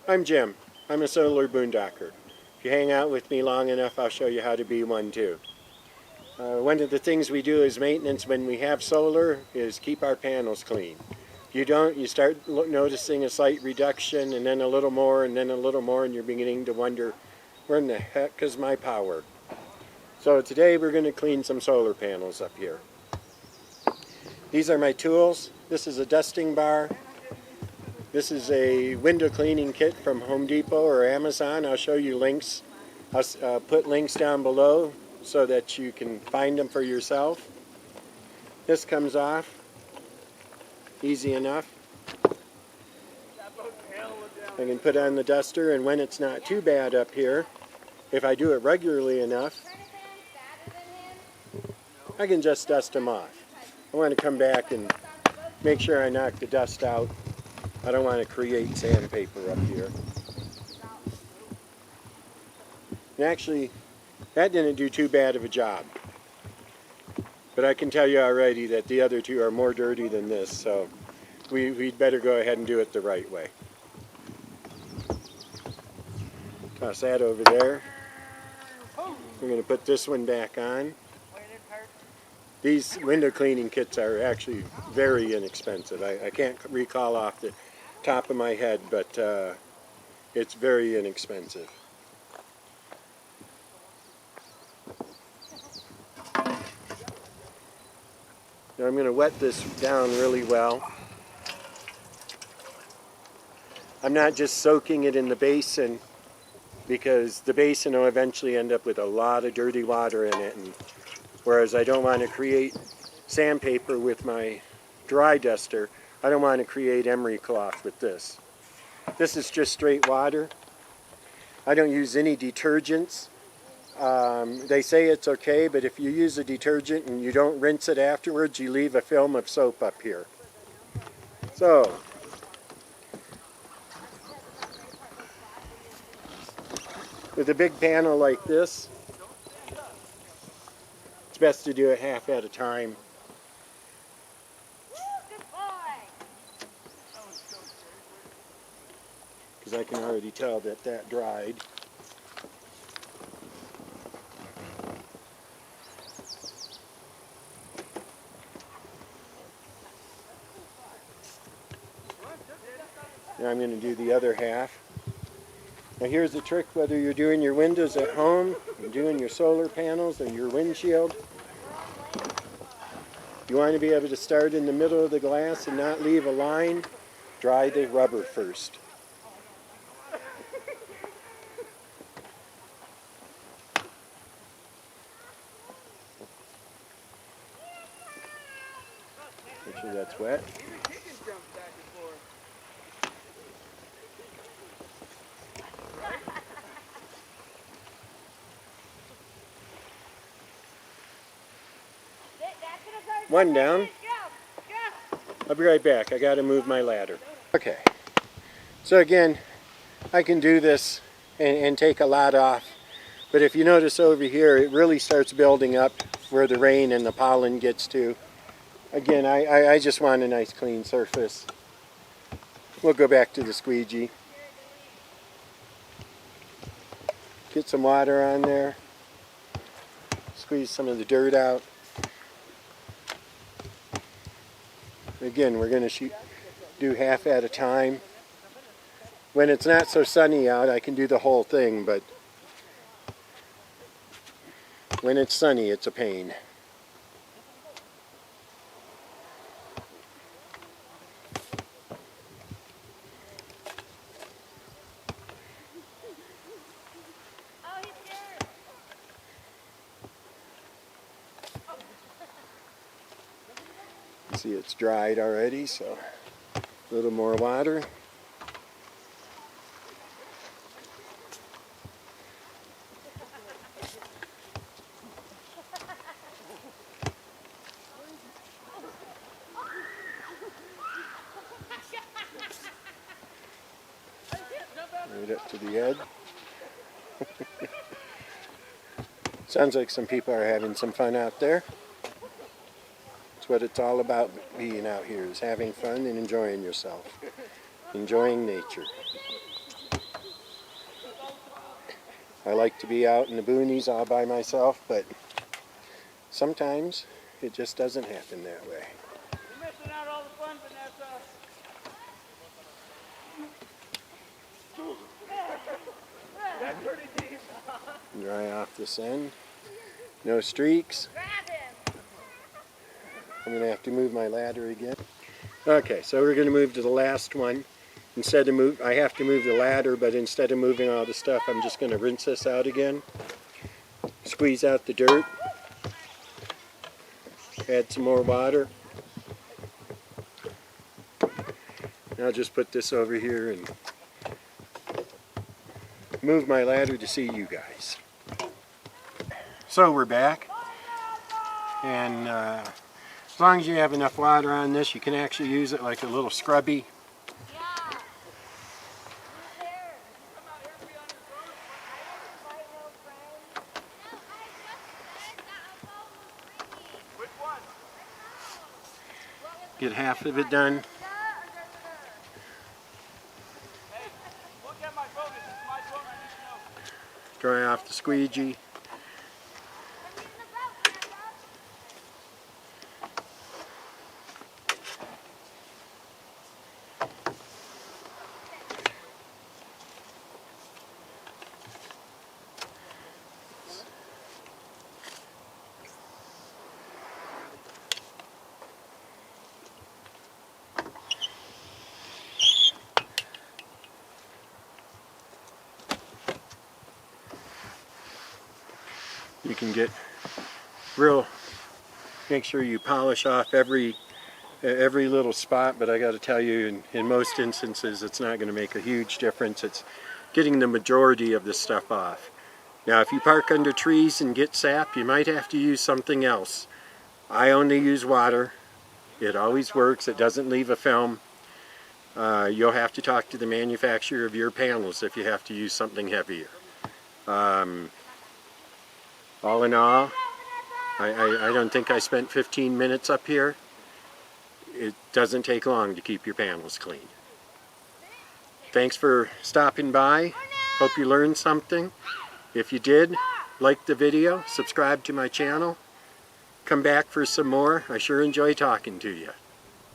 I'm Jim. I'm a solar boondocker. If you hang out with me long enough, I'll show you how to be one too. One of the things we do as maintenance when we have solar is keep our panels clean. If you don't, you start noticing a slight reduction and then a little more and then a little more, and you're beginning to wonder, where in the heck is my power? So today we're going to clean some solar panels up here. These are my tools. This is a dusting bar. This is a window cleaning kit from Home Depot or Amazon. I'll show you links. I'll put links down below so that you can find them for yourself. This comes off easy enough. I can put on the duster, and when it's not too bad up here, if I do it regularly enough, I can just dust them off. I want to come back and make sure I knock the dust out. I don't want to create sandpaper up here. And actually, that didn't do too bad of a job. But I can tell you already that the other two are more dirty than this, so we'd better go ahead and do it the right way. Toss that over there. We're going to put this one back on. These window cleaning kits are actually very inexpensive. I can't recall off the top of my head, but it's very inexpensive. Now I'm going to wet this down really well. I'm not just soaking it in the basin, because the basin will eventually end up with a lot of dirty water in it, and whereas I don't want to create sandpaper with my dry duster, I don't want to create emery cloth with this. This is just straight water. I don't use any detergents. They say it's okay, but if you use a detergent and you don't rinse it afterwards, you leave a film of soap up here. So, with a big panel like this, it's best to do it half at a time. Because I can already tell that that dried. Now I'm going to do the other half. Now here's the trick, whether you're doing your windows at home, you're doing your solar panels or your windshield. You want to be able to start in the middle of the glass and not leave a line. Dry the rubber first. Make sure that's wet. One down. I'll be right back. I got to move my ladder. Okay. So again, I can do this and take a lot off. But if you notice over here, it really starts building up where the rain and the pollen gets to. Again, I just want a nice clean surface. We'll go back to the squeegee. Get some water on there. Squeeze some of the dirt out. Again, we're going to do half at a time. When it's not so sunny out, I can do the whole thing, but when it's sunny, it's a pain. See, it's dried already, so a little more water. Right up to the edge. Sounds like some people are having some fun out there. That's what it's all about, being out here, is having fun and enjoying yourself. Enjoying nature. I like to be out in the boonies all by myself, but sometimes it just doesn't happen that way. You're missing out all the fun, Vanessa. That's pretty deep. Dry off this end. No streaks. I'm going to have to move my ladder again. Okay, so we're going to move to the last one. I have to move the ladder, but instead of moving all the stuff, I'm just going to rinse this out again. Squeeze out the dirt. Add some more water. I'll just put this over here and move my ladder to see you guys. So we're back, and as long as you have enough water on this, you can actually use it like a little scrubby. Get half of it done. Dry off the squeegee. You can get make sure you polish off every little spot, but I got to tell you, in most instances it's not going to make a huge difference. It's getting the majority of the stuff off. Now if you park under trees and get sap, you might have to use something else. I only use water. It always works. It doesn't leave a film. You'll have to talk to the manufacturer of your panels if you have to use something heavier. All in all, I don't think I spent 15 minutes up here. It doesn't take long to keep your panels clean. Thanks for stopping by. Hope you learned something. If you did, like the video, subscribe to my channel. Come back for some more. I sure enjoy talking to you.